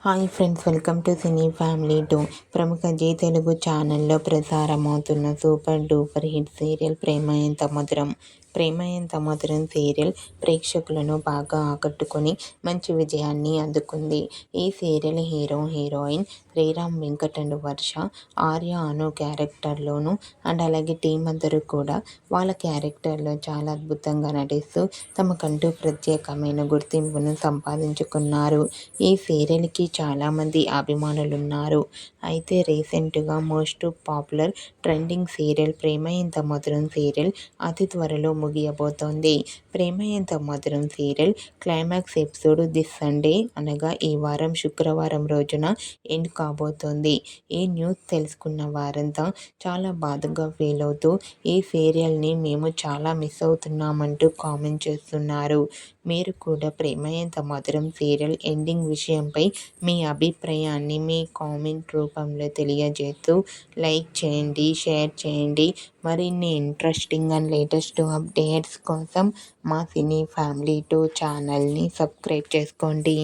Hi friends, welcome to cine family 2. ప్రముఖ G Telugu ఛానల్లో ప్రసారమవుతున్న super duper hit serial ప్రేమ ఎంత మధురం. ప్రేమ ఎంత మధురం సీరియల్ ప్రేక్షకులను బాగా ఆకట్టుకొని మంచి విజయాన్ని అందుకుంది. ఈ serial hero heroine Sriram Venkat and Varsha, Arya Anu క్యారెక్టర్లోను అండ్ అలాగే టీం అందరూ కూడా వాళ్ళ క్యారెక్టర్లో చాలా అద్భుతంగా నటిస్తూ తమకంటూ ప్రత్యేకమైన గుర్తింపును సంపాదించుకున్నారు. ఈ సీరియల్కి చాలామంది అభిమానులున్నారు. అయితే రీసెంట్గా మోస్ట్ పాపులర్ ట్రెండింగ్ సీరియల్ ప్రేమ ఎంత మధురం సీరియల్ అతి త్వరలో ముగియబోతోంది. ప్రేమ ఎంత మధురం serial climax episode this Sunday అనగా ఈ వారం శుక్రవారం రోజున ఎండ్ కాబోతోంది. ఈ న్యూస్ తెలుసుకున్న వారంతా చాలా బాధగా ఫీల్ అవుతూ ఈ సీరియల్ని మేము చాలా మిస్ అవుతున్నామంటూ కామెంట్ చేస్తున్నారు. మీరు కూడా ప్రేమ ఎంత మధురం సీరియల్ ఎండింగ్ విషయంపై మీ అభిప్రాయాన్ని మీ కామెంట్ రూపంలో తెలియజేస్తూ లైక్ చేయండి, షేర్ చేయండి. మరిన్ని ఇంట్రెస్టింగ్ అండ్ లేటెస్ట్ అప్డేట్స్ కోసం మా సినీ ఫ్యామిలీ 2 ఛానల్ని సబ్స్క్రైబ్ చేసుకోండి.